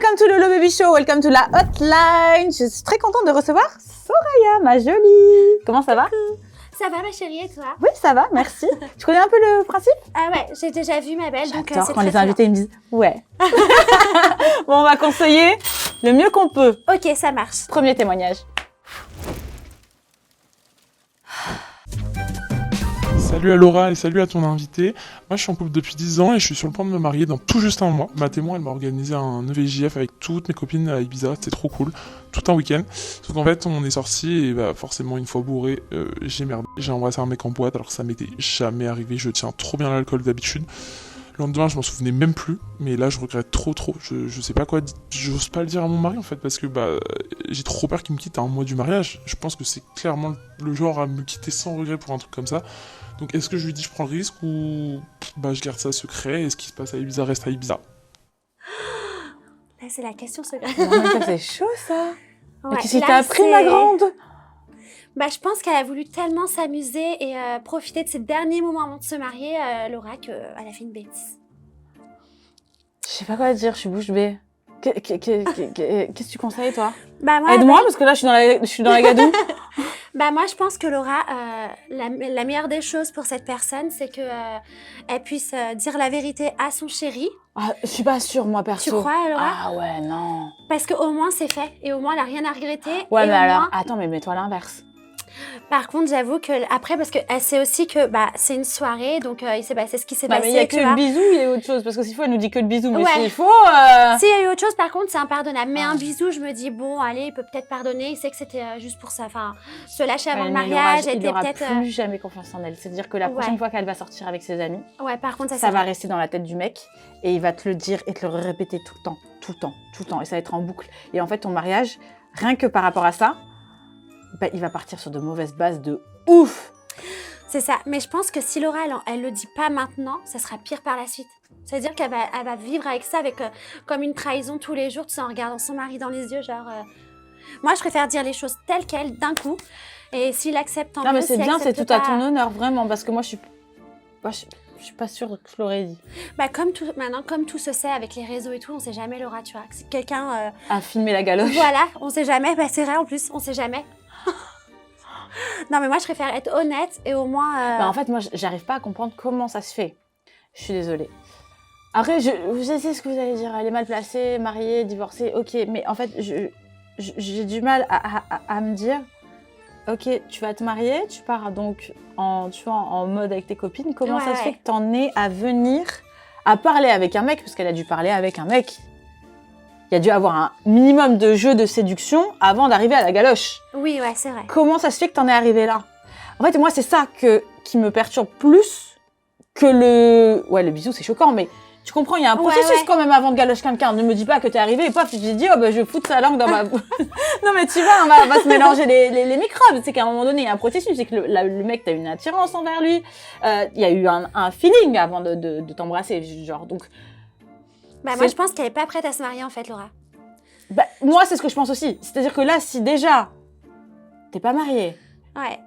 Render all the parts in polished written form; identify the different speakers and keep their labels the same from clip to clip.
Speaker 1: welcome to Lolo Baby Show, welcome to la hotline. Je suis très contente de recevoir Soraya, ma jolie. Comment ça va?
Speaker 2: Ça va ma chérie et toi?
Speaker 1: Oui, ça va, merci. Tu connais un peu le principe?
Speaker 2: Ah ouais, j'ai déjà vu ma belle, donc
Speaker 1: J'adore
Speaker 2: c'est
Speaker 1: quand
Speaker 2: très
Speaker 1: les invités ils me disent ouais. Bon, on va conseiller le mieux qu'on peut.
Speaker 2: Ok, ça marche.
Speaker 1: Premier témoignage.
Speaker 3: Salut à Laura et salut à ton invité. Moi je suis en couple depuis 10 ans et je suis sur le point de me marier dans tout juste un mois. Ma témoin elle m'a organisé un EVJF avec toutes mes copines à Ibiza, c'était trop cool. Tout un week-end. Sauf qu'en fait on est sortis et bah, forcément une fois bourré, j'ai merdé. J'ai embrassé un mec en boîte alors que ça m'était jamais arrivé. Je tiens trop bien l'alcool d'habitude. Le lendemain je m'en souvenais même plus, mais là je regrette trop. Je sais pas quoi dire, j'ose pas le dire à mon mari en fait parce que bah j'ai trop peur qu'il me quitte à un mois du mariage. Je pense que c'est clairement le genre à me quitter sans regret pour un truc comme ça. Donc est-ce que je lui dis je prends le risque ou bah je garde ça secret et ce qui se passe à Ibiza reste à Ibiza?
Speaker 2: Là c'est la question secrète.
Speaker 1: C'est chaud ça.
Speaker 2: Ouais,
Speaker 1: Qu'est-ce qui
Speaker 2: là,
Speaker 1: t'a appris
Speaker 2: c'est-
Speaker 1: ma grande?
Speaker 2: Bah je pense qu'elle a voulu tellement s'amuser et profiter de ses derniers moments avant de se marier, Laura, qu'elle a fait une bêtise.
Speaker 1: Je sais pas quoi dire, je suis bouche bée. Qu'est-ce que tu conseilles toi?
Speaker 2: Bah moi,
Speaker 1: Aide-moi parce que là je suis dans la gadoue.
Speaker 2: Bah moi je pense que Laura, la meilleure des choses pour cette personne, c'est que elle puisse dire la vérité à son chéri.
Speaker 1: Ah, je suis pas sûre moi perso.
Speaker 2: Tu crois, Laura?
Speaker 1: Ah ouais, non.
Speaker 2: Parce qu'au moins c'est fait et au moins elle a rien à regretter.
Speaker 1: Ouais,
Speaker 2: et
Speaker 1: mais
Speaker 2: au
Speaker 1: alors,
Speaker 2: moins-
Speaker 1: attends, mais mets-toi à l'inverse.
Speaker 2: Par contre, j'avoue que après, parce qu'elle sait aussi que bah c'est une soirée, donc il s'est passé ce qui s'est
Speaker 1: Bah,
Speaker 2: passé.
Speaker 1: mais il y a
Speaker 2: tu
Speaker 1: que
Speaker 2: vois.
Speaker 1: le bisou, il y a autre chose. Parce que s'il faut, elle nous dit que le bisou. Mais
Speaker 2: Ouais.
Speaker 1: s'il faut.
Speaker 2: S'il y a eu autre chose, par contre, c'est impardonnable. Mais
Speaker 1: Ah.
Speaker 2: un bisou, je me dis bon, allez, il peut peut-être pardonner. Il sait que c'était juste pour ça. Enfin, se lâcher avant
Speaker 1: Ouais,
Speaker 2: le
Speaker 1: mais
Speaker 2: mariage,
Speaker 1: il
Speaker 2: était
Speaker 1: aura
Speaker 2: peut-être.
Speaker 1: plus jamais confiance en elle. C'est-à-dire que la
Speaker 2: Ouais.
Speaker 1: prochaine fois qu'elle va sortir avec ses amis,
Speaker 2: Ouais, par contre, ça,
Speaker 1: ça
Speaker 2: c'est
Speaker 1: va
Speaker 2: vrai.
Speaker 1: rester dans la tête du mec. Et il va te le dire et te le répéter tout le temps. Tout le temps. Tout le temps. Et ça va être en boucle. Et en fait, ton mariage, rien que par rapport à ça, bah, il va partir sur de mauvaises bases de ouf.
Speaker 2: C'est ça. Mais je pense que si Laura, elle le dit pas maintenant, ça sera pire par la suite. C'est-à-dire qu'elle va, elle va vivre avec ça, avec comme une trahison tous les jours, tu sais, en regardant son mari dans les yeux, genre. Moi, je préfère dire les choses telles quelles d'un coup. Et s'il accepte, tant
Speaker 1: Non, mais
Speaker 2: mieux.
Speaker 1: c'est
Speaker 2: S'il
Speaker 1: bien, c'est
Speaker 2: accepte
Speaker 1: tout à
Speaker 2: pas-
Speaker 1: ton honneur, vraiment. Parce que moi, je suis pas sûre que je l'aurais dit.
Speaker 2: Bah comme tout maintenant, comme tout se sait avec les réseaux et tout, on sait jamais Laura, tu vois. Si quelqu'un,
Speaker 1: À filmer la galoche.
Speaker 2: voilà, on sait jamais. Bah c'est vrai en plus, on sait jamais. Non mais moi je préfère être honnête et au moins.
Speaker 1: Bah, en fait, moi, j'arrive pas à comprendre comment ça se fait. Je suis désolée. Après, je sais ce que vous allez dire. Elle est mal placée, mariée, divorcée, ok. Mais en fait, j'ai du mal à me dire, ok, tu vas te marier, tu pars donc en mode avec tes copines. Comment ça se fait que t'en es à venir à parler avec un mec? Parce qu'elle a dû parler avec un mec. Il y a dû avoir un minimum de jeu de séduction avant d'arriver à la galoche.
Speaker 2: Oui, ouais, c'est vrai.
Speaker 1: Comment ça se fait que t'en es arrivé là? En fait, moi, c'est ça qui me perturbe plus que le... Ouais, le bisou, c'est choquant, mais tu comprends, il y a un processus
Speaker 2: ouais.
Speaker 1: quand même avant de galoche quelqu'un. Ne me dis pas que t'es arrivé et paf, tu t'es dit, oh, bah, je vais foutre sa langue dans ma... Non, mais tu vois, on va se mélanger les microbes. C'est qu'à un moment donné, il y a un processus. C'est que le mec, t'as une attirance envers lui. Il y a eu un feeling avant de t'embrasser, genre. Donc,
Speaker 2: Bah moi je pense qu'elle est pas prête à se marier en fait, Laura.
Speaker 1: bah, moi, c'est ce que je pense aussi. C'est-à-dire que là, si déjà, t'es pas marié,
Speaker 2: Ouais.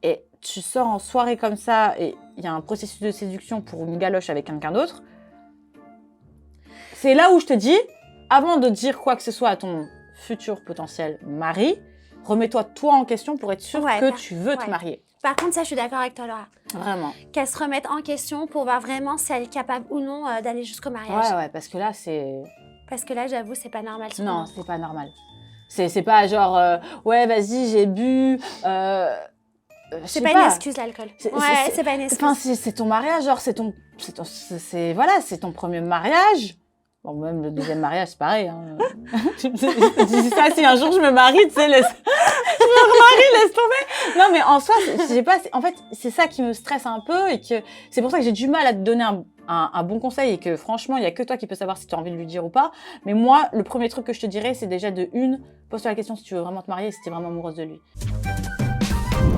Speaker 1: et tu sors en soirée comme ça, et il y a un processus de séduction pour une galoche avec quelqu'un d'autre, c'est là où je te dis, avant de dire quoi que ce soit à ton futur potentiel mari, remets-toi toi en question pour être sûr
Speaker 2: Ouais,
Speaker 1: que tu veux te
Speaker 2: ouais.
Speaker 1: marier.
Speaker 2: Par contre, ça je suis d'accord avec toi, Laura.
Speaker 1: Vraiment.
Speaker 2: Qu'elle se remette en question pour voir vraiment si elle est capable ou non d'aller jusqu'au mariage.
Speaker 1: Ouais, parce que là, c'est...
Speaker 2: Parce que là, j'avoue, c'est pas normal. ce
Speaker 1: Non,
Speaker 2: moment.
Speaker 1: c'est pas normal. C'est pas genre, ouais, vas-y, j'ai bu... je
Speaker 2: C'est
Speaker 1: sais
Speaker 2: pas une excuse l'alcool.
Speaker 1: C'est-
Speaker 2: Ouais,
Speaker 1: c'est-
Speaker 2: c'est pas une excuse.
Speaker 1: Enfin, c'est ton mariage, genre, c'est ton premier mariage. Bon, même le deuxième mariage, c'est pareil. Hein. Je dis ça, si un jour je me marie, tu sais, je me remarie, laisse tomber. Non, mais en soi, j'ai pas, en fait, c'est ça qui me stresse un peu et que c'est pour ça que j'ai du mal à te donner un bon conseil et que franchement, il y a que toi qui peux savoir si tu as envie de lui dire ou pas. Mais moi, le premier truc que je te dirais, c'est déjà de pose-toi la question si tu veux vraiment te marier et si tu es vraiment amoureuse de lui.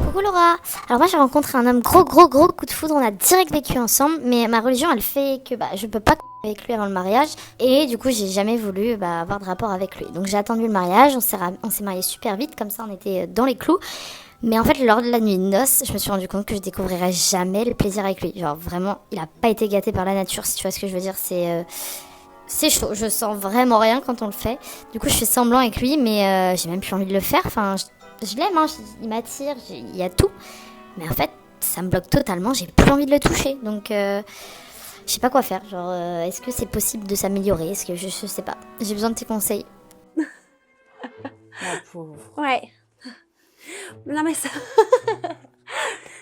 Speaker 4: Coucou Laura. Alors moi j'ai rencontré un homme gros coup de foudre, on a direct vécu ensemble, mais ma religion elle fait que je peux pas avec lui avant le mariage et du coup j'ai jamais voulu avoir de rapport avec lui. Donc j'ai attendu le mariage, on s'est mariés super vite, comme ça on était dans les clous. Mais en fait lors de la nuit de noces, je me suis rendu compte que je découvrirais jamais le plaisir avec lui. Genre vraiment, il a pas été gâté par la nature, si tu vois ce que je veux dire, c'est chaud. Je sens vraiment rien quand on le fait. Du coup, je fais semblant avec lui, mais j'ai même plus envie de le faire. Enfin, je l'aime, hein, il m'attire, il y a tout. Mais en fait, ça me bloque totalement. J'ai plus envie de le toucher. Donc, je sais pas quoi faire. Genre, est-ce que c'est possible de s'améliorer? Est-ce que je sais pas. J'ai besoin de tes conseils.
Speaker 1: La pauvre.
Speaker 2: Ouais. Non, mais ça...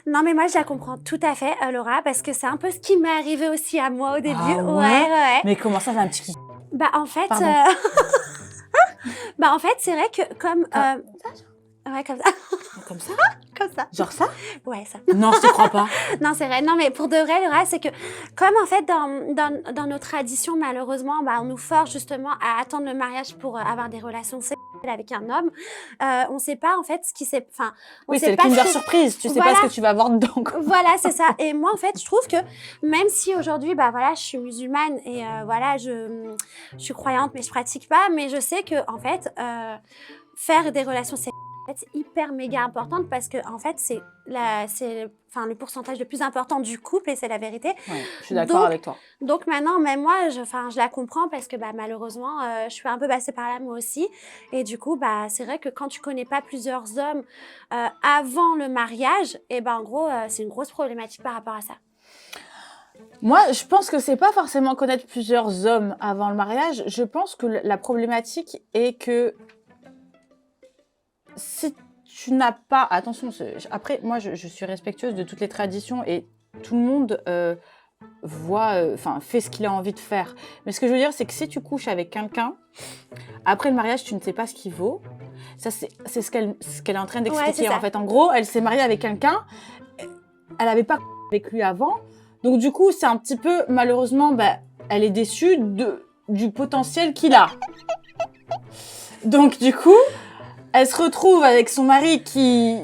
Speaker 2: Non, mais moi, je la comprends tout à fait, Laura, parce que c'est un peu ce qui m'est arrivé aussi à moi au début.
Speaker 1: Ah ouais
Speaker 2: ouais.
Speaker 1: Mais comment ça, c'est un petit qui...
Speaker 2: Bah, en fait...
Speaker 1: Pardon.
Speaker 2: Bah, en fait, c'est vrai que comme... Ouais, comme ça.
Speaker 1: Comme ça?
Speaker 2: Comme ça.
Speaker 1: Genre ça?
Speaker 2: Ouais, ça.
Speaker 1: Non, je te crois pas.
Speaker 2: Non, c'est vrai. Non, mais pour de vrai, Laura, c'est que comme en fait, dans nos traditions, malheureusement, bah, on nous force justement à attendre le mariage pour avoir des relations sexuelles avec un homme. On ne sait pas en fait ce qui s'est... Enfin, on
Speaker 1: Oui,
Speaker 2: sait
Speaker 1: c'est le
Speaker 2: pas
Speaker 1: Kinder
Speaker 2: ce que-
Speaker 1: Surprise. Tu sais
Speaker 2: Voilà.
Speaker 1: pas ce que tu vas voir dedans, quoi.
Speaker 2: Voilà, c'est ça. Et moi, en fait, je trouve que même si aujourd'hui, bah voilà, je suis musulmane et voilà, je suis croyante, mais je pratique pas, mais je sais que en fait, faire des relations sexuelles, c'est hyper méga importante parce que en fait, c'est le pourcentage le plus important du couple et c'est la vérité.
Speaker 1: Ouais, je suis d'accord
Speaker 2: Donc,
Speaker 1: avec toi.
Speaker 2: Donc maintenant, même moi, je la comprends parce que bah, malheureusement, je suis un peu passée par là moi aussi. Et du coup, bah, c'est vrai que quand tu connais pas plusieurs hommes avant le mariage, et ben en gros, c'est une grosse problématique par rapport à ça.
Speaker 1: Moi, je pense que c'est pas forcément connaître plusieurs hommes avant le mariage. Je pense que la problématique est que si tu n'as pas... Attention, après, moi, je suis respectueuse de toutes les traditions et tout le monde fait ce qu'il a envie de faire. Mais ce que je veux dire, c'est que si tu couches avec quelqu'un, après le mariage, tu ne sais pas ce qu'il vaut. Ça, c'est ce qu'elle est en train d'expliquer.
Speaker 2: Ouais,
Speaker 1: en fait, en gros, elle s'est mariée avec quelqu'un, elle n'avait pas avec lui avant. Donc, du coup, c'est un petit peu, malheureusement, elle est déçue du potentiel qu'il a. Donc, du coup... Elle se retrouve avec son mari qui...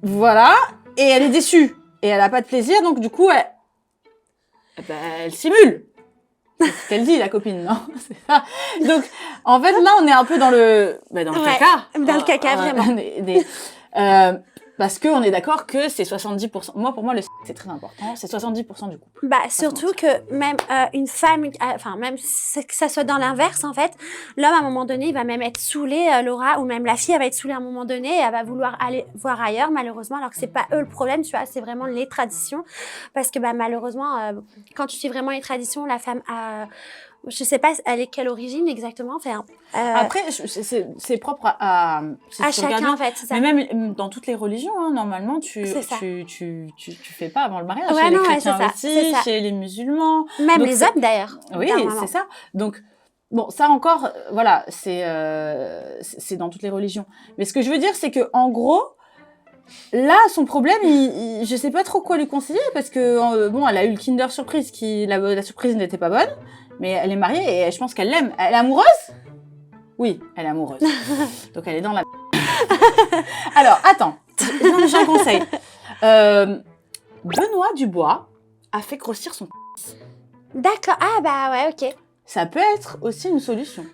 Speaker 1: Voilà. Et elle est déçue. Et elle n'a pas de plaisir, donc du coup, elle simule. C'est ce qu'elle dit, la copine, non? C'est ça. Donc, en fait, là, on est un peu dans le caca.
Speaker 2: Dans le caca, vraiment.
Speaker 1: Parce qu'on est d'accord que c'est 70%. Moi, pour moi, le sexe, c'est très important. C'est 70% du couple.
Speaker 2: Bah, surtout que même une femme, même que ça soit dans l'inverse, en fait, l'homme, à un moment donné, il va même être saoulé, Laura, ou même la fille, elle va être saoulée à un moment donné, et elle va vouloir aller voir ailleurs, malheureusement, alors que c'est pas eux le problème, tu vois, c'est vraiment les traditions. Parce que, malheureusement, quand tu suis vraiment les traditions, la femme a... Je sais pas, elle est quelle origine exactement. Enfin,
Speaker 1: après, c'est propre à
Speaker 2: chacun, en fait. C'est ça.
Speaker 1: Mais même dans toutes les religions, hein, normalement, tu fais pas avant le mariage.
Speaker 2: Ouais,
Speaker 1: chez les
Speaker 2: non,
Speaker 1: chrétiens
Speaker 2: ouais,
Speaker 1: aussi, chez les musulmans.
Speaker 2: Même
Speaker 1: Donc,
Speaker 2: les hommes, d'ailleurs.
Speaker 1: Oui, c'est ça. Donc, bon, ça encore, voilà, c'est dans toutes les religions. Mais ce que je veux dire, c'est que en gros, là, son problème, je sais pas trop quoi lui conseiller parce que elle a eu le Kinder Surprise la surprise n'était pas bonne. Mais elle est mariée et je pense qu'elle l'aime. Elle est amoureuse? Oui, elle est amoureuse. Donc elle est dans la... Alors, attends. J'ai un conseil. Benoît Dubois a fait grossir son...
Speaker 2: D'accord. Ah, bah ouais, ok.
Speaker 1: Ça peut être aussi une solution.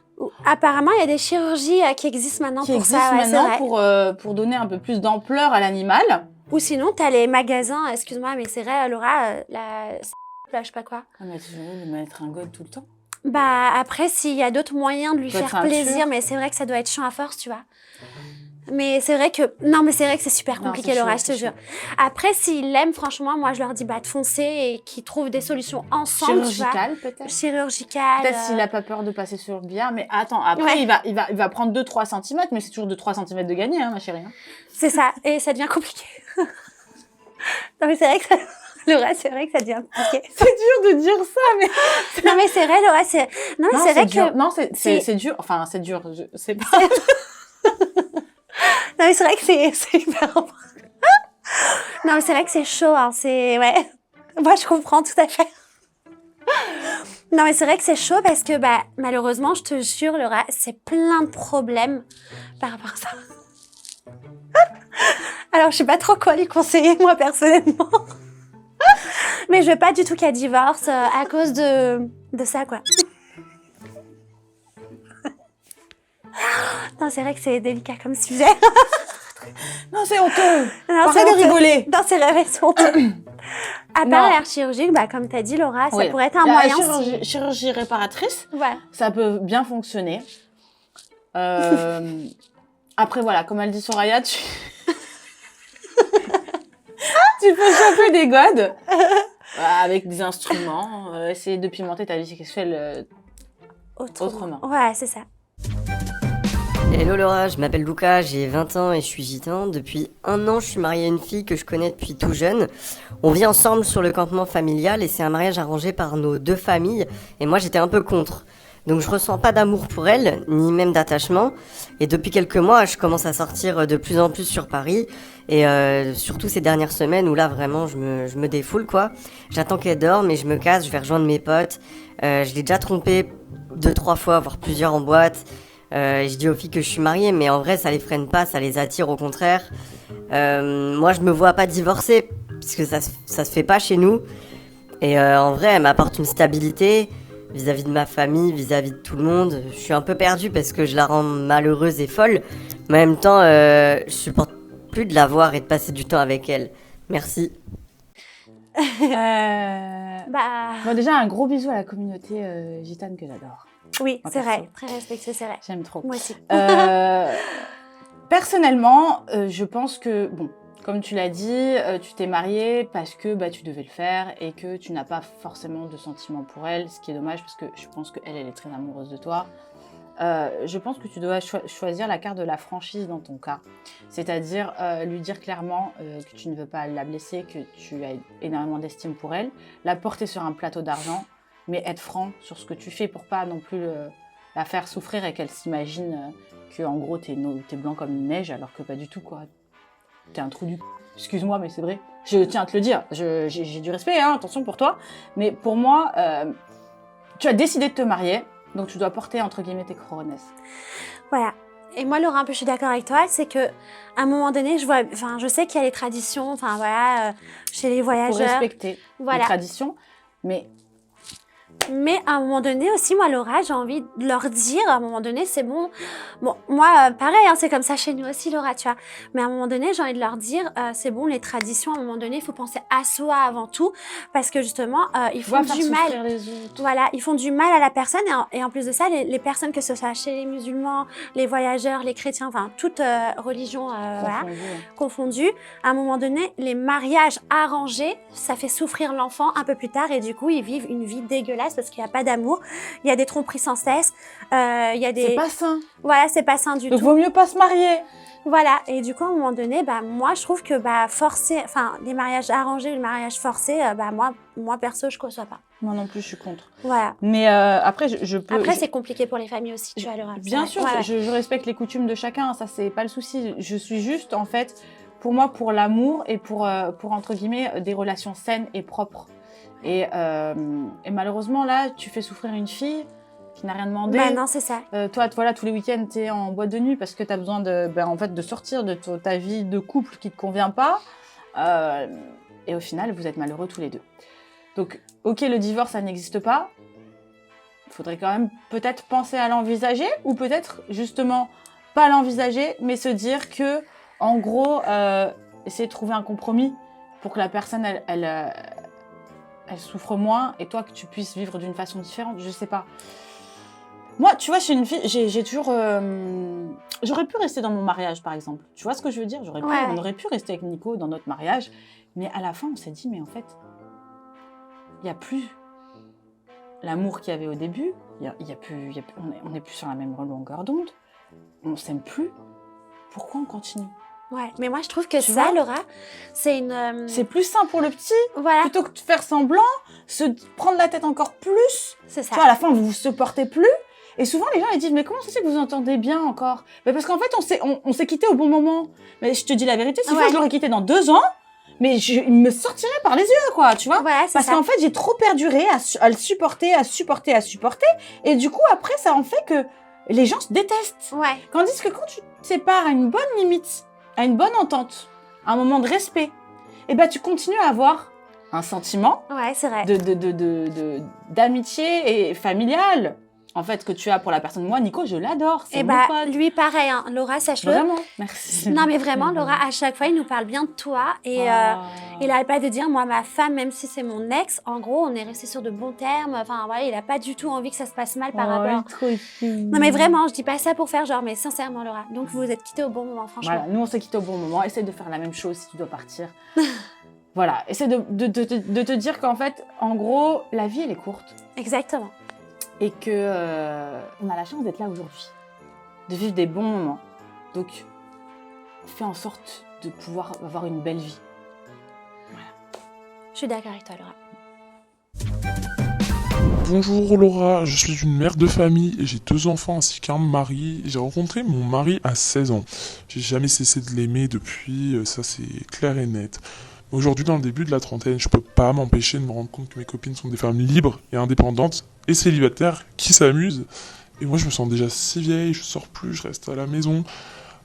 Speaker 2: Apparemment, il y a des chirurgies qui existent maintenant pour ça. Ouais,
Speaker 1: maintenant pour donner un peu plus d'ampleur à l'animal.
Speaker 2: Ou sinon, t'as les magasins, excuse-moi, mais c'est vrai, Laura, je sais pas quoi.
Speaker 1: Ah, mais tu veux lui mettre un god tout le temps?
Speaker 2: Bah, après, s'il y a d'autres moyens de lui faire
Speaker 1: ceinture.
Speaker 2: plaisir, mais c'est vrai que ça doit être chiant à force, tu vois. Mais c'est vrai que... Non, mais c'est vrai que c'est super compliqué, Laura, je te jure. Après, s'ils l'aiment, franchement, moi, je leur dis de foncer et qu'ils trouvent des solutions ensemble,
Speaker 1: chirurgicales, peut-être.
Speaker 2: Chirurgicales.
Speaker 1: Peut-être s'il n'a pas peur de passer sur le billard. Mais attends, après, il va prendre 2-3 cm, mais c'est toujours 2-3 cm de gagner, hein, ma chérie. Hein.
Speaker 2: C'est ça, et ça devient compliqué. Non, mais c'est vrai que ça... Laura, c'est vrai que ça devient compliqué.
Speaker 1: C'est dur de dire ça, mais...
Speaker 2: Non, mais c'est vrai, Laura, c'est... Non, mais c'est vrai
Speaker 1: dur.
Speaker 2: que...
Speaker 1: Non, c'est dur. Enfin, c'est dur. Je sais pas.
Speaker 2: Non, mais c'est vrai que c'est hyper... Non, mais c'est vrai que c'est chaud, hein. C'est... Ouais. Moi, je comprends tout à fait. Non, mais c'est vrai que c'est chaud parce que, malheureusement, je te jure, Laura, c'est plein de problèmes par rapport à ça. Alors, je sais pas trop quoi lui conseiller, moi, personnellement. Mais je veux pas du tout qu'elle divorce à cause de ça, quoi. Non, c'est vrai que c'est délicat comme sujet.
Speaker 1: Non, c'est honteux.
Speaker 2: Non,
Speaker 1: Arrête de rigoler.
Speaker 2: Non, c'est vrai, c'est honteux. À part l'air chirurgique, comme tu as dit, Laura, ça pourrait être un moyen.
Speaker 1: Chirurgie réparatrice,
Speaker 2: ouais.
Speaker 1: Ça peut bien fonctionner. Après, voilà, comme elle dit Soraya, tu peux choper des godes avec des instruments, essayer de pimenter ta vie sexuelle autrement.
Speaker 2: Ouais, c'est ça.
Speaker 5: Hello Laura, je m'appelle Luca, j'ai 20 ans et je suis gitan. Depuis 1 an, je suis mariée à une fille que je connais depuis tout jeune. On vit ensemble sur le campement familial et c'est un mariage arrangé par nos 2 familles. Et moi, j'étais un peu contre. Donc je ressens pas d'amour pour elle, ni même d'attachement. Et depuis quelques mois, je commence à sortir de plus en plus sur Paris. Et surtout ces dernières semaines où là, vraiment, je me défoule, quoi. J'attends qu'elle dorme et je me casse, je vais rejoindre mes potes. Je l'ai déjà trompée 2-3 fois, voire plusieurs en boîte. Je dis aux filles que je suis mariée, mais en vrai, ça les freine pas, ça les attire au contraire. Moi, je me vois pas divorcer, parce que ça se fait pas chez nous. Et en vrai, elle m'apporte une stabilité vis-à-vis de ma famille, vis-à-vis de tout le monde. Je suis un peu perdue parce que je la rends malheureuse et folle. Mais en même temps, je supporte plus de la voir et de passer du temps avec elle. Merci.
Speaker 1: Bon, déjà, un gros bisou à la communauté gitane que j'adore.
Speaker 2: Oui, c'est vrai. Très respectueux, c'est vrai.
Speaker 1: J'aime trop.
Speaker 2: Moi aussi.
Speaker 1: Personnellement, je pense que, bon, comme tu l'as dit, tu t'es mariée parce que tu devais le faire et que tu n'as pas forcément de sentiments pour elle, ce qui est dommage parce que je pense qu'elle est très amoureuse de toi. Je pense que tu dois choisir la carte de la franchise dans ton cas. C'est-à-dire lui dire clairement que tu ne veux pas la blesser, que tu as énormément d'estime pour elle, la porter sur un plateau d'argent, mais être franc sur ce que tu fais pour pas non plus la faire souffrir et qu'elle s'imagine que en gros t'es blanc comme une neige alors que pas du tout, quoi. T'es un trou du... Excuse-moi, mais c'est vrai. Je tiens à te le dire. J'ai du respect, hein, attention pour toi. Mais pour moi, tu as décidé de te marier, donc tu dois porter entre guillemets tes coronesses.
Speaker 2: Voilà. Et moi, Laura, un peu, je suis d'accord avec toi, c'est que à un moment donné, je sais qu'il y a les traditions, chez les voyageurs.
Speaker 1: Faut respecter les traditions,
Speaker 2: mais à un moment donné aussi, moi, Laura, j'ai envie de leur dire, à un moment donné, c'est bon. Bon, moi, pareil, hein, c'est comme ça chez nous aussi, Laura, tu vois. Mais à un moment donné, j'ai envie de leur dire, c'est bon, les traditions, à un moment donné, il faut penser à soi avant tout, parce que justement, ils font du mal. Voilà, ils font du mal à la personne, et en plus de ça, les personnes, que ce soit chez les musulmans, les voyageurs, les chrétiens, toute religion confondue, à un moment donné, les mariages arrangés, ça fait souffrir l'enfant un peu plus tard, et du coup, ils vivent une vie dégueulasse, parce qu'il n'y a pas d'amour, il y a des tromperies sans cesse, il y a des...
Speaker 1: C'est pas sain.
Speaker 2: Voilà, c'est pas sain du tout.
Speaker 1: Donc vaut mieux pas se marier.
Speaker 2: Voilà, et du coup, à un moment donné, moi, je trouve que forcer, les mariages arrangés, les mariages forcés, moi, perso, je ne conçois pas.
Speaker 1: Moi non plus, je suis contre.
Speaker 2: Voilà.
Speaker 1: Mais après, je peux...
Speaker 2: Après, c'est compliqué pour les familles aussi, tu vois, Laura.
Speaker 1: Bien sûr, je respecte les coutumes de chacun, ça, c'est pas le souci. Je suis juste, en fait, pour moi, pour l'amour et pour entre guillemets, des relations saines et propres. Et malheureusement, là, tu fais souffrir une fille qui n'a rien demandé.
Speaker 2: Non, c'est ça.
Speaker 1: Toi, voilà, tous les week-ends, t'es en boîte de nuit parce que t'as besoin de sortir de ta vie de couple qui te convient pas. Et au final, vous êtes malheureux tous les deux. Donc, ok, le divorce, ça n'existe pas. Il faudrait quand même peut-être penser à l'envisager ou peut-être, justement, pas l'envisager, mais se dire que, en gros, essayer de trouver un compromis pour que la personne, elle souffre moins et toi que tu puisses vivre d'une façon différente, je sais pas. Moi, tu vois, je suis une fille, j'ai toujours... J'aurais pu rester dans mon mariage, par exemple. Tu vois ce que je veux dire? On aurait pu rester avec Nico dans notre mariage, mais à la fin, on s'est dit, mais en fait, il n'y a plus l'amour qu'il y avait au début, on n'est plus sur la même longueur d'onde, on s'aime plus. Pourquoi on continue?
Speaker 2: Ouais, mais moi je trouve que ça, Laura, c'est une...
Speaker 1: C'est plus sain pour le petit, plutôt que de faire semblant, se prendre la tête encore plus.
Speaker 2: C'est ça.
Speaker 1: Tu vois, à la fin, vous vous supportez plus. Et souvent, les gens, ils disent, mais comment ça se fait que vous entendez bien encore? Parce qu'en fait, on s'est quitté au bon moment. Mais je te dis la vérité, si je l'aurais quitté dans 2 ans, mais il me sortirait par les yeux, quoi, tu vois. Parce qu'en fait, j'ai trop perduré à le supporter. Et du coup, après, ça en fait que les gens se détestent. Tandis que quand tu te sépares à une bonne limite, à une bonne entente, à un moment de respect, et tu continues à avoir un sentiment
Speaker 2: c'est vrai.
Speaker 1: d'amitié et familial en fait, que tu as pour la personne. Moi, Nico, je l'adore. C'est
Speaker 2: Et
Speaker 1: mon pote.
Speaker 2: lui, pareil, hein. Laura, sache-le.
Speaker 1: Vraiment, merci.
Speaker 2: Non, mais vraiment, Laura, à chaque fois, il nous parle bien de toi. Et il n'arrête pas de dire, moi, ma femme, même si c'est mon ex, en gros, on est resté sur de bons termes. Enfin, voilà, il n'a pas du tout envie que ça se passe mal par rapport.
Speaker 1: Trop chou.
Speaker 2: Non, mais vraiment, je dis pas ça pour faire genre, mais sincèrement, Laura. Donc, vous vous êtes quittés au bon moment, franchement.
Speaker 1: Voilà, nous, on s'est quittés au bon moment. Essaye de faire la même chose si tu dois partir. Voilà, essaie de te dire qu'en fait, en gros, la vie, elle est courte.
Speaker 2: Exactement.
Speaker 1: Et que on a la chance d'être là aujourd'hui, de vivre des bons moments. Donc, fais en sorte de pouvoir avoir une belle vie.
Speaker 2: Je suis d'accord avec toi, Laura.
Speaker 3: Bonjour Laura, je suis une mère de famille et j'ai 2 enfants ainsi qu'un mari. J'ai rencontré mon mari à 16 ans. J'ai jamais cessé de l'aimer depuis, ça c'est clair et net. Aujourd'hui, dans le début de la trentaine, je peux pas m'empêcher de me rendre compte que mes copines sont des femmes libres et indépendantes et célibataires qui s'amusent. Et moi, je me sens déjà si vieille, je sors plus, je reste à la maison.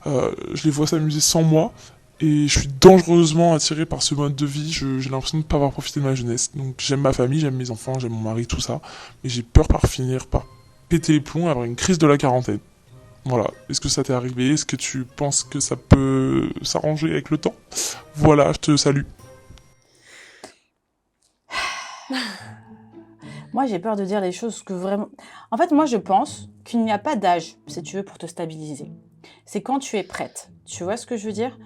Speaker 3: Je les vois s'amuser sans moi et je suis dangereusement attiré par ce mode de vie. J'ai l'impression de ne pas avoir profité de ma jeunesse. Donc j'aime ma famille, j'aime mes enfants, j'aime mon mari, tout ça. Mais j'ai peur finir par péter les plombs et avoir une crise de la quarantaine. Voilà. Est-ce que ça t'est arrivé? Est-ce que tu penses que ça peut s'arranger avec le temps? Voilà, je te salue.
Speaker 1: Moi, j'ai peur de dire les choses que vraiment... En fait, moi, je pense qu'il n'y a pas d'âge, si tu veux, pour te stabiliser. C'est quand tu es prête. Tu vois ce que je veux dire?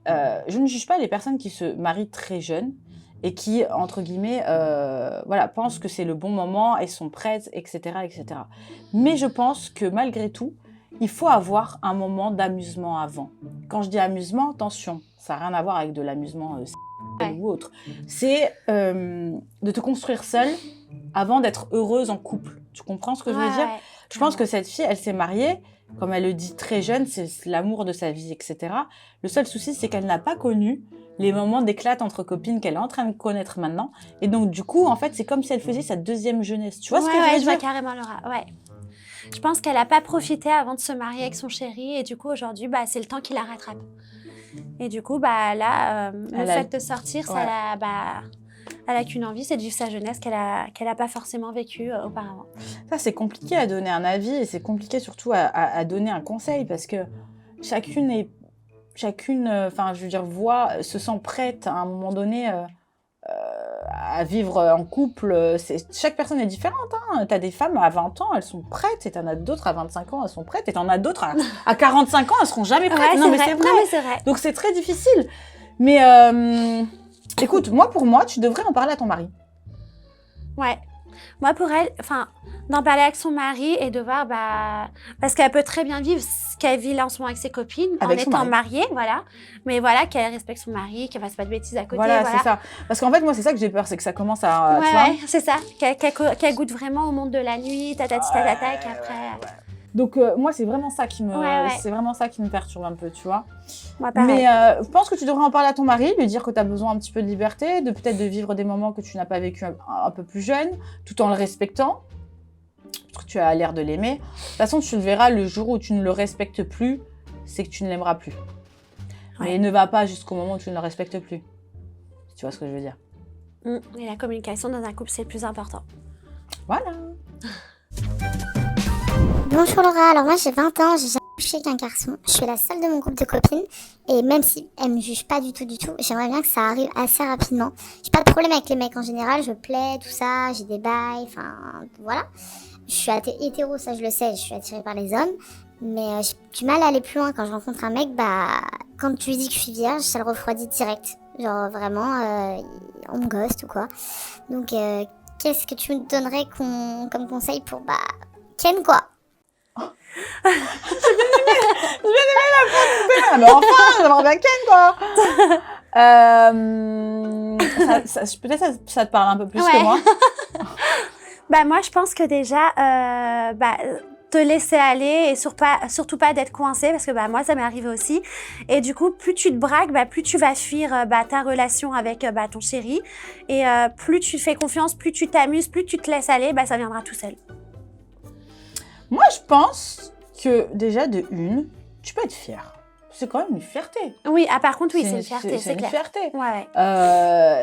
Speaker 1: Je ne juge pas les personnes qui se marient très jeunes et qui, entre guillemets, voilà, pensent que c'est le bon moment et sont prêtes, etc., etc. Mais je pense que malgré tout, il faut avoir un moment d'amusement avant. Quand je dis amusement, attention, ça n'a rien à voir avec de l'amusement ou autre. C'est de te construire seule avant d'être heureuse en couple. Tu comprends ce que je veux dire? Je pense que cette fille, elle s'est mariée, comme elle le dit très jeune, c'est l'amour de sa vie, etc. Le seul souci, c'est qu'elle n'a pas connu les moments d'éclate entre copines qu'elle est en train de connaître maintenant. Et donc, du coup, en fait, c'est comme si elle faisait sa deuxième jeunesse. Tu vois ce que je veux dire?
Speaker 2: Je vois carrément, Laura. Ouais. Je pense qu'elle n'a pas profité avant de se marier avec son chéri et du coup, aujourd'hui, c'est le temps qui la rattrape. Et du coup, là, le fait de sortir, elle a qu'une envie, c'est de vivre sa jeunesse qu'elle a pas forcément vécue auparavant.
Speaker 1: Ça, c'est compliqué à donner un avis et c'est compliqué surtout à donner un conseil parce que chacune, se sent prête à un moment donné à vivre en couple. Chaque personne est différente. Hein. Tu as des femmes à 20 ans, elles sont prêtes, et tu en as d'autres à 25 ans, elles sont prêtes, et tu en as d'autres à 45 ans, elles seront jamais prêtes.
Speaker 2: Ouais, c'est vrai.
Speaker 1: Donc c'est très difficile. Mais écoute, pour moi, tu devrais en parler à ton mari.
Speaker 2: Ouais. Moi, pour elle, d'en parler avec son mari et de voir, parce qu'elle peut très bien vivre ce qu'elle vit là en ce moment avec ses copines, en étant mariée, voilà. Mais voilà, qu'elle respecte son mari, qu'elle fasse pas de bêtises à côté.
Speaker 1: Voilà. C'est ça. Parce qu'en fait, moi, c'est ça que j'ai peur, c'est que ça commence à...
Speaker 2: Ouais, c'est ça. Qu'elle goûte vraiment au monde de la nuit, tatati, et qu'après...
Speaker 1: Donc moi, c'est vraiment ça qui me perturbe un peu, tu vois.
Speaker 2: Moi, pareil.
Speaker 1: Mais je pense que tu devrais en parler à ton mari, lui dire que tu as besoin un petit peu de liberté, de peut-être de vivre des moments que tu n'as pas vécu un peu plus jeune, tout en le respectant, parce que tu as l'air de l'aimer. De toute façon, tu le verras, le jour où tu ne le respectes plus, c'est que tu ne l'aimeras plus. Ouais. Mais ne va pas jusqu'au moment où tu ne le respectes plus. Si tu vois ce que je veux dire.
Speaker 2: Et la communication dans un couple, c'est le plus important.
Speaker 1: Voilà.
Speaker 4: Bonjour Laura, alors moi j'ai 20 ans, j'ai jamais couché avec un garçon. Je suis la seule de mon groupe de copines et même si elle me juge pas du tout, j'aimerais bien que ça arrive assez rapidement. J'ai pas de problème avec les mecs en général, je plais, tout ça, j'ai des bails, voilà. Je suis hétéro, ça je le sais, je suis attirée par les hommes. Mais j'ai du mal à aller plus loin quand je rencontre un mec, quand tu lui dis que je suis vierge, ça le refroidit direct. Genre vraiment, on me ghost ou quoi. Donc qu'est-ce que tu me donnerais comme conseil pour Ken quoi?
Speaker 1: J'ai bien aimé la fin. Mais enfin, j'aimerais bien Ken, quoi. Peut-être ça te parle un peu plus que moi.
Speaker 2: Moi, je pense que déjà, te laisser aller et surtout pas d'être coincé parce que moi, ça m'est arrivé aussi. Et du coup, plus tu te braques, plus tu vas fuir ta relation avec ton chéri. Et plus tu fais confiance, plus tu t'amuses, plus tu te laisses aller, ça viendra tout seul.
Speaker 1: Moi, je pense que déjà, de une, tu peux être fière. C'est quand même une fierté.
Speaker 2: Oui, par contre, oui, c'est une fierté, c'est clair.
Speaker 1: C'est une fierté.
Speaker 2: Ouais.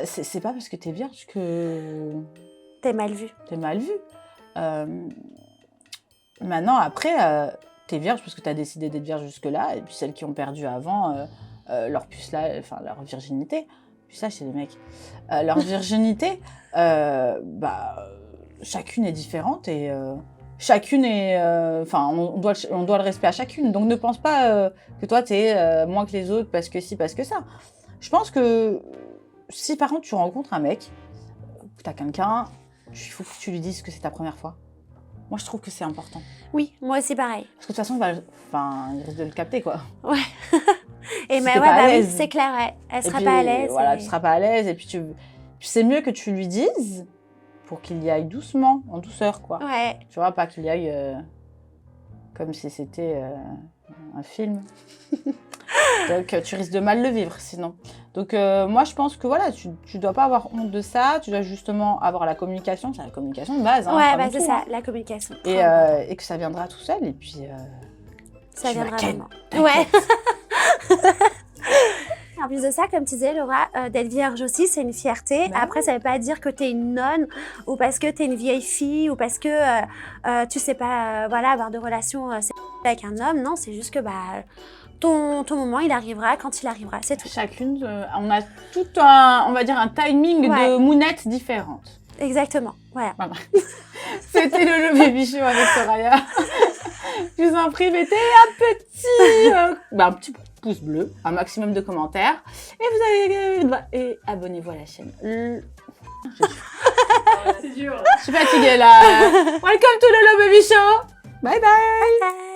Speaker 1: C'est pas parce que t'es vierge que...
Speaker 2: T'es mal vue.
Speaker 1: T'es mal vue. Maintenant, après, t'es vierge parce que t'as décidé d'être vierge jusque-là, et puis celles qui ont perdu avant leur pucelage, enfin leur virginité, pucelage chez les mecs, leur virginité, chacune est différente et chacune est, on doit le respect à chacune. Donc ne pense pas que toi t'es moins que les autres parce que si, parce que ça. Je pense que si par contre tu rencontres un mec, que t'as quelqu'un, il faut que tu lui dises que c'est ta première fois. Moi, je trouve que c'est important.
Speaker 2: Oui, moi aussi pareil.
Speaker 1: Parce que de toute façon, il risque de le capter, quoi.
Speaker 2: Ouais. Et
Speaker 1: Si
Speaker 2: mais
Speaker 1: t'es
Speaker 2: ouais,
Speaker 1: pas à
Speaker 2: oui,
Speaker 1: l'aise.
Speaker 2: c'est clair, ouais. Elle
Speaker 1: Et
Speaker 2: sera
Speaker 1: puis,
Speaker 2: pas à l'aise.
Speaker 1: Voilà,
Speaker 2: et-
Speaker 1: tu seras pas à l'aise. Et puis, c'est mieux que tu lui dises pour qu'il y aille doucement, en douceur, quoi.
Speaker 2: Ouais.
Speaker 1: Tu vois, pas qu'il y aille comme si c'était un film. Donc, tu risques de mal le vivre, sinon. Donc, moi, je pense que, voilà, tu dois pas avoir honte de ça. Tu dois justement avoir la communication. C'est la communication de base, hein,
Speaker 2: Ouais,
Speaker 1: avant
Speaker 2: c'est
Speaker 1: tout,
Speaker 2: ça,
Speaker 1: hein.
Speaker 2: la communication.
Speaker 1: Et que ça viendra tout seul. Et puis,
Speaker 2: ça
Speaker 1: tu
Speaker 2: viendra
Speaker 1: vas ken,
Speaker 2: vraiment.
Speaker 1: t'inquiète.
Speaker 2: Ouais. En plus de ça, comme tu disais, Laura, d'être vierge aussi, c'est une fierté.
Speaker 1: Bah
Speaker 2: Après, ça veut pas dire que t'es une nonne ou parce que t'es une vieille fille ou parce que tu sais pas avoir de relation sexuelle avec un homme. Non, c'est juste que ton moment, il arrivera quand il arrivera. C'est tout.
Speaker 1: Chacune, on a tout on va dire un timing
Speaker 2: Ouais.
Speaker 1: de mounettes différentes.
Speaker 2: Exactement. Voilà.
Speaker 1: Voilà. C'était le Baby Show avec Soraya. Je vous en prie, mettez un petit pouce bleu, un maximum de commentaires, et vous avez et abonnez-vous à la chaîne.
Speaker 6: C'est dur.
Speaker 1: Je suis fatiguée là. Welcome to le Baby Show. Bye bye.
Speaker 2: Bye.